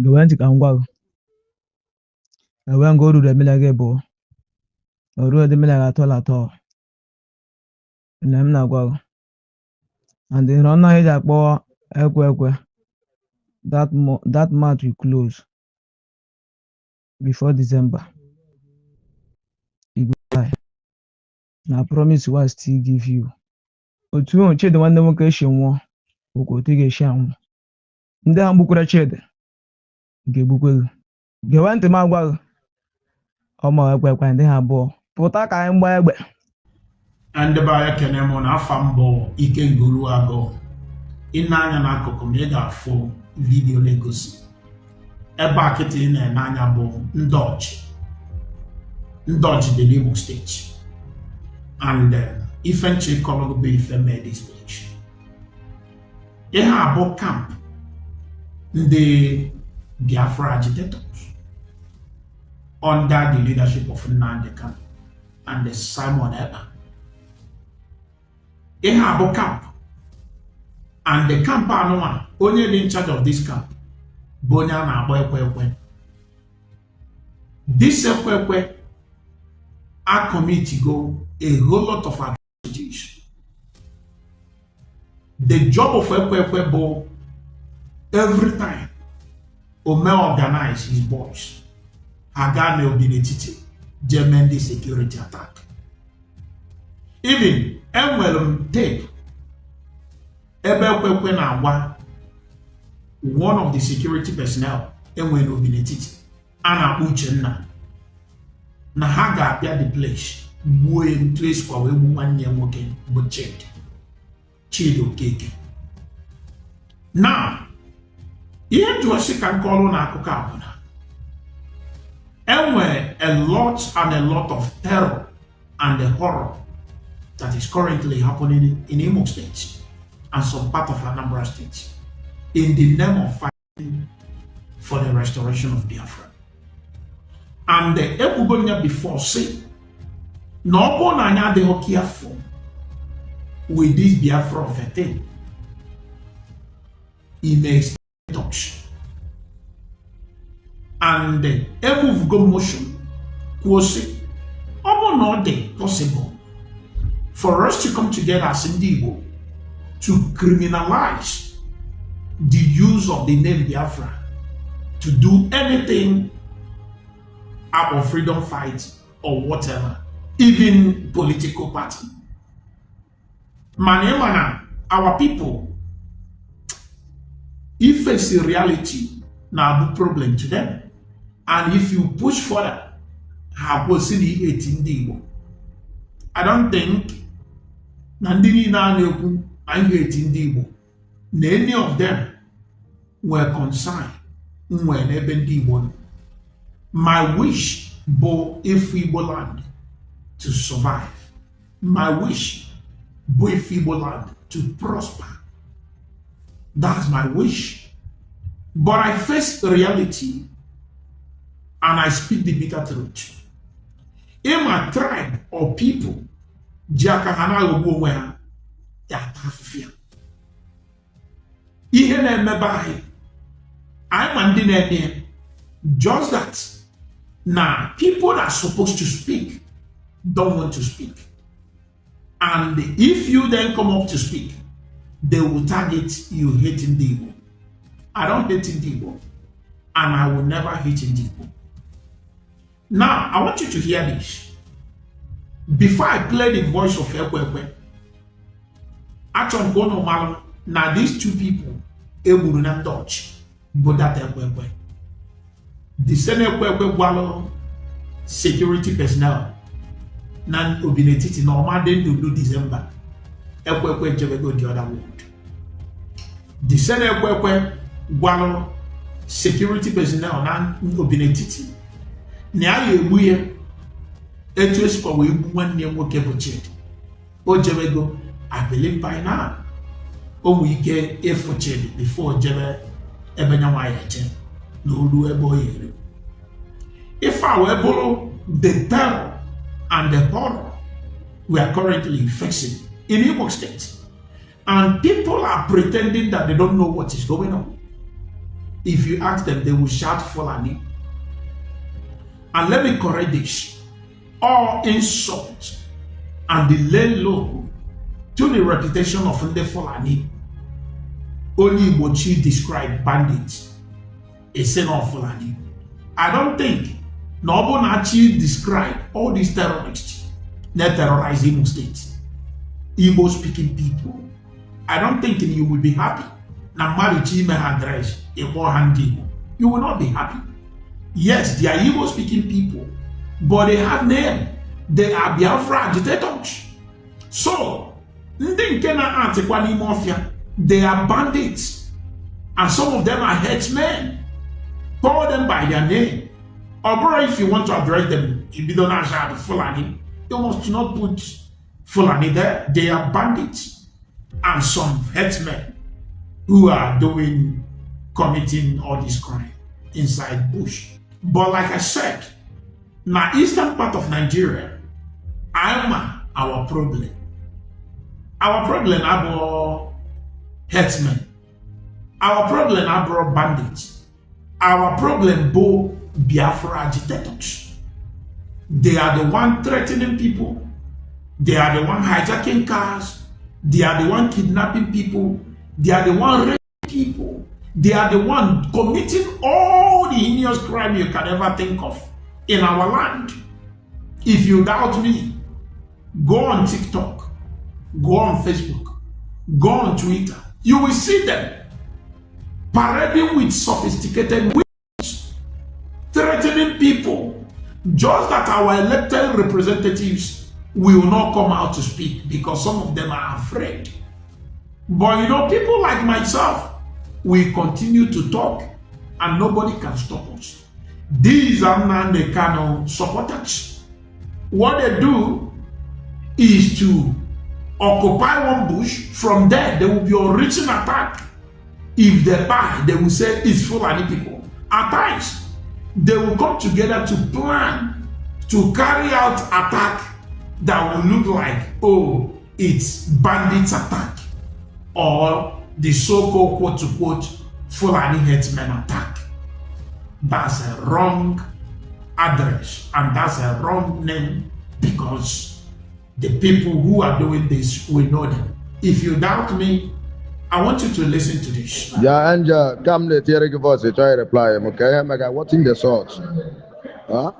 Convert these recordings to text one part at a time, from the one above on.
went to Kangwa. I went go to the Milagebo. Or the Milag at all. And I'm not go. And then run ahead at Boa Equa. That month we close before December. You go buy. Now I promise you I still give you. But you won't check the one demarcation one. We go take a sham. Then Bukura Ched. Gebuku. Go went to my well. Oh my God, when they have ball. Potaka and by and the buyer can on a fambo Ikenga Uruagu inanya na kokomega for video legacy eba kete na nanya bo ndodge the Imo State and eventually color be made this village abo camp the Biafra agitators under the leadership of Nnamdi Kanu and the Simon Ekpa. h0o camp and the camp only in charge of this camp Bonya na Ekwe. This Ekwe are committed to go a whole lot of activities. The job of Ekwe bo every time Ome organize his boys Agane Obinetiti German security attack. Even tape Ebe na one of the security personnel enwere Obinetiti ana Uchenna na ha ga-apịa the place gbuo ntu esikwa wee gbu nwanne ya nwoke bụ Chidi Okeke. Now ihe njụọsị ka nke ọrụ na akụkọ a bụ na enwere a lot of terror and the horror that is currently happening in Imo State and some part of Anambra State in the name of fighting for the restoration of Biafra. And the Ebugonia before say, no one anya they are careful with this Biafra of a thing. He makes touch. And the move go motion was say, not possible for us to come together as Igbo to criminalize the use of the name Biafra to do anything out of freedom fight or whatever, even political party. Mana, our people, if it's a reality, now a problem to them. And if you push further, I don't think Nandini Naneku and Igbo, any of them were concerned when Igbo. My wish bo if Igbo land to survive. My wish bo if Igbo land to prosper. That's my wish. But I face the reality and I speak the bitter truth. In my tribe or people, Jakahana go where fear. Ihe na-emebaghị I'm manding just that now people that are supposed to speak don't want to speak. And if you then come up to speak, they will target you hating the Igbo. I don't hate Igbo, and I will never hate Igbo. Now, I want you to hear this. Before I play the voice of Ekwe, actually, now these two people, will not touch, but that Ekwe. The same Ekwe security personnel, nan Obinetiti normal then to do December. Ekwe go the other world. The same Ekwe security personnel nan Obinetiti. Nya yebuye etu esikwa we bu nwanne nwoke bụ Chidi Ojebego. I believe by now o we get efo Chidi before Ojebe ebenya wa yeche no olu ebo yere. If I were below the terror and the horror we are currently facing in Imo State, and people are pretending that they don't know what is going on. if you ask them, they will shout Fulani. And let me correct this. All insults and the lay low to the reputation of the Fulani. Only Mochi described bandits. A son of Fulani. I don't think Nobunachi described all these terrorists that terrorize Imo State. Igbo speaking people. I don't think you will be happy. Now, Marichi may address you will not be happy. Yes, they are Igbo speaking people, but they have name. They are Biafra agitators. So, they are bandits, and some of them are headsmen. Call them by their name. Or if you want to address them, if you don't have Fulani, you must not put Fulani there. They are bandits and some headsmen who are committing all this crime inside bush. But like I said, now eastern part of Nigeria, our problem. Our problem about headsmen. Our problem about bandits. Our problem both Biafra agitators. They are the one threatening people. They are the one hijacking cars. They are the one kidnapping people. They are the one raping people. They are the one committing all the heinous crime you can ever think of in our land. If you doubt me, go on TikTok, go on Facebook, go on Twitter. You will see them parading with sophisticated weapons, threatening people, just that our elected representatives will not come out to speak because some of them are afraid. But people like myself, we continue to talk and nobody can stop us. These are Nnamdi Kanu supporters. What they do is to occupy one bush. From there, there will be a reaching attack. If they buy, they will say it's Fulani people. At times, they will come together to plan to carry out attack that will look like, oh, it's bandits attack or the so-called quote-unquote Fulani headsmen attack. That's a wrong address and that's a wrong name because the people who are doing this will know them. If you doubt me, I want you to listen to this. Yeah, and come the theory give us a try reply. Okay, what's in the source? Huh?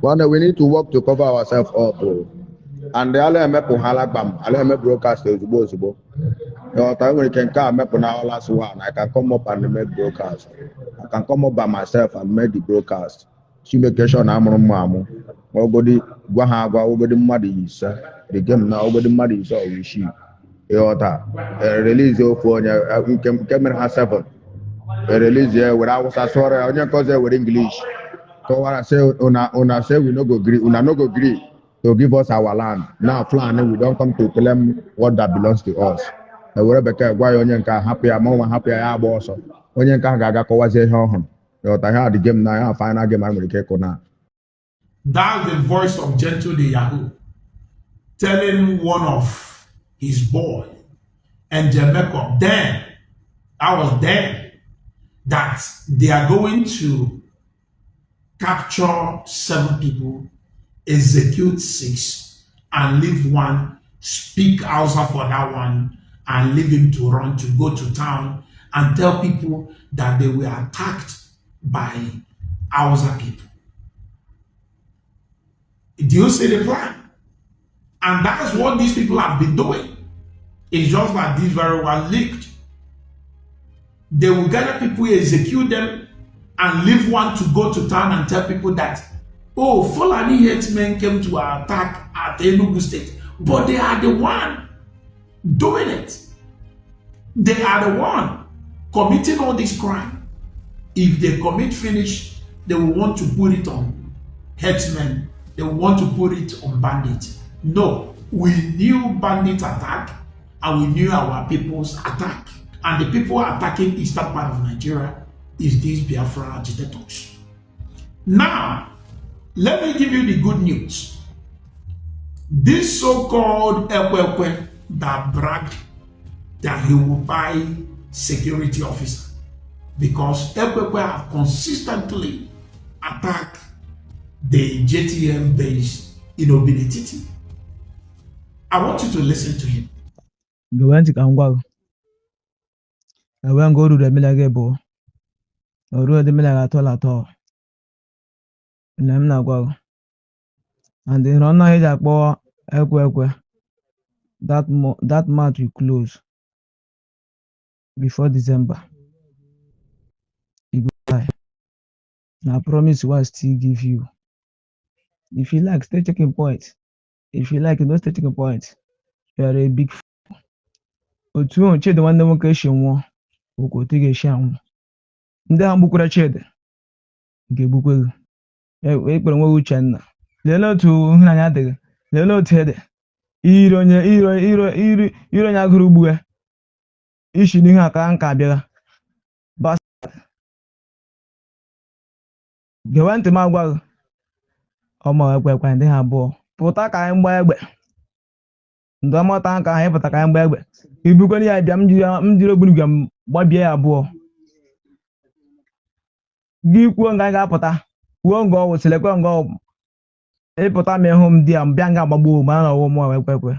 One, we need to work to cover ourselves up. And the other broadcast is possible. We can come up on our last one. I can come up and make broadcast. I can come up by myself and make the broadcast. She make sure I'm on mamu. Nobody go have nobody muddy is the game now. Nobody muddy is all we see. Release your phone. We can camera has 7. Release here without sorry. On your cause with English. So what I say, una say we no go agree. Una no go agree to give us our land. Now, plan we don't come to claim what that belongs to us. Rebecca, why on your happy? I'm more happy. I boss. On your car, Gaga, was a home. I had the game now. Final game. I'm going to take now. That's the voice of Gentle the Yahoo telling one of his boy and Jamaica then, I was there, that they are going to capture 7 people, execute 6, and leave 1, speak Hausa for that one, and leave him to run to go to town and tell people that they were attacked by Hausa people. Do you see the plan? And that's what these people have been doing. It's just like this very well leaked. They will gather people, execute them, and leave 1 to go to town and tell people that, oh, Fulani headsmen came to attack at Enugu State. But they are the one doing it. They are the one committing all this crime. If they commit finish, they will want to put it on headsmen. They will want to put it on bandits. No, we knew bandit attack and we knew our people's attack. And the people attacking eastern part of Nigeria is these Biafra agitators. Now, let me give you the good news. This so-called Ekwekwe that bragged that he will buy security officer because Ekwekwe have consistently attacked the JTF base in Obinetiti. I want you to listen to him. Gawenti kangwa. Awen go to the milagebo. Oru the milag atol. Na gwa. And the runner head akpo Ekwekwe. That month will close before December. You go buy. Now promise what I still give you. If you like, stay checking point. If you like, no stay checking point. You are a big otu o chede nwanne nwoke eshi nwụọ okwu otu ga-eshi anwụ ndị ahụ gbukwara chede ga-egbukwe gị ekpere nwe Uchenna lelee otu ịhụnanya adịghị lelee otu ede ire onye agụrụ ugbu ya ishi n'ihu aka nka abịagha gewe ntị m agwa gị ọma ekwekwe ndị ha abụọ pụta ka anyị gbaa egbe ndị ọmọta nka anyị pụta ka anyị gbaa egbe ibukwana ya bịa m jiri ogbunigwe m gbabie ya abụọ gị kwuo nga anyị ga-apụta kwuo nga ọwụ silekwe nga ọwụ ịpụta ma ịhụ m di ya mbịa nga agbagbuo ma na ọwụ mụọ ekwekwe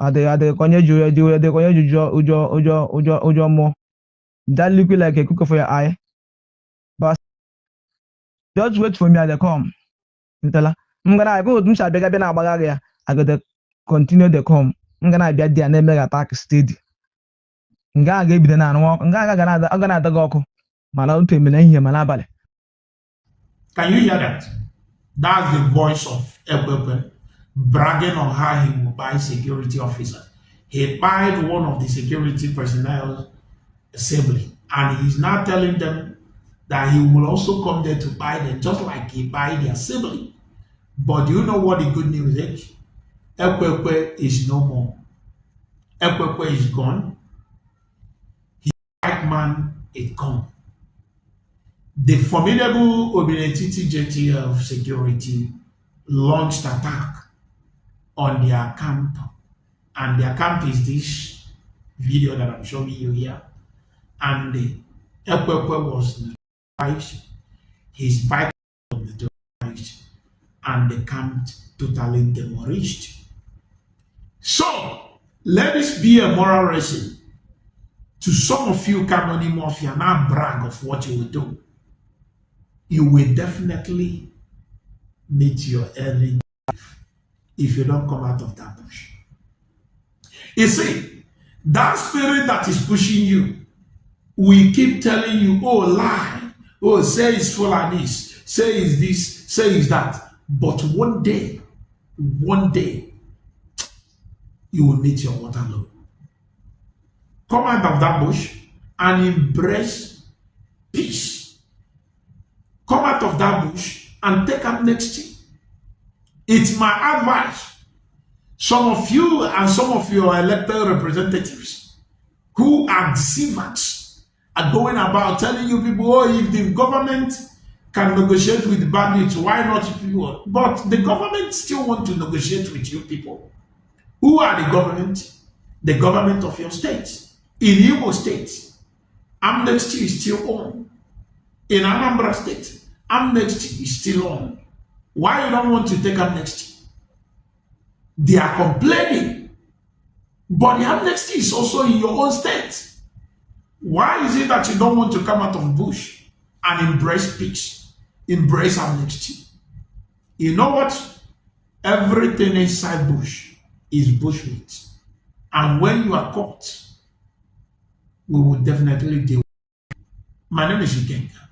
adịghị konye jụrụ adịghị konye jụjụ ụjọ mụọ that look like a cook for your eye but just wait for me as I come ntala m gara abịa otu m si abịa na agbagha ya agada continue the come m ga na-abịa di ya na-eme ga attack steady nga ga-ebido na anụ ọkụ nga ga na-ada gị ọkụ mana otu emere ihe ma n'abalị. Can you hear that? That's the voice of Ekwekwe bragging on how he will buy security officer. He bought one of the security personnel assembly, and he's now telling them that he will also come there to buy them, just like he buy the assembly. But do you know what the good news is? Ekwekwe is no more. Ekwekwe is gone. His white man is gone. The formidable Obinetiti JTF security launched attack on their camp. And their camp is this video that I'm showing you here. And the Ekwekwe was neutralized. His bike was neutralized. And the camp totally demolished. So, let this be a moral lesson to some of you Cameroon Mafia, now brag of what you will do. You will definitely meet your early if you don't come out of that bush. You see, that spirit that is pushing you will keep telling you, oh, lie, oh, say it's full of this, say it's this, say it's that. But one day, you will meet your Waterloo. Come out of that bush and embrace peace. Come out of that bush and take up next thing. It's my advice. Some of you and some of your elected representatives who are deceivers are going about telling you people, oh, if the government can negotiate with bandits, why not people? But the government still want to negotiate with you people. Who are the government? The government of your state. In Imo State, amnesty is still on. In Anambra State, amnesty is still on. Why you don't want to take amnesty? They are complaining, but the amnesty is also in your own state. Why is it that you don't want to come out of bush and embrace peace, embrace amnesty? You know what? Everything inside bush is bushmeat. And when you are caught, we will definitely deal with it. My name is Ikenga.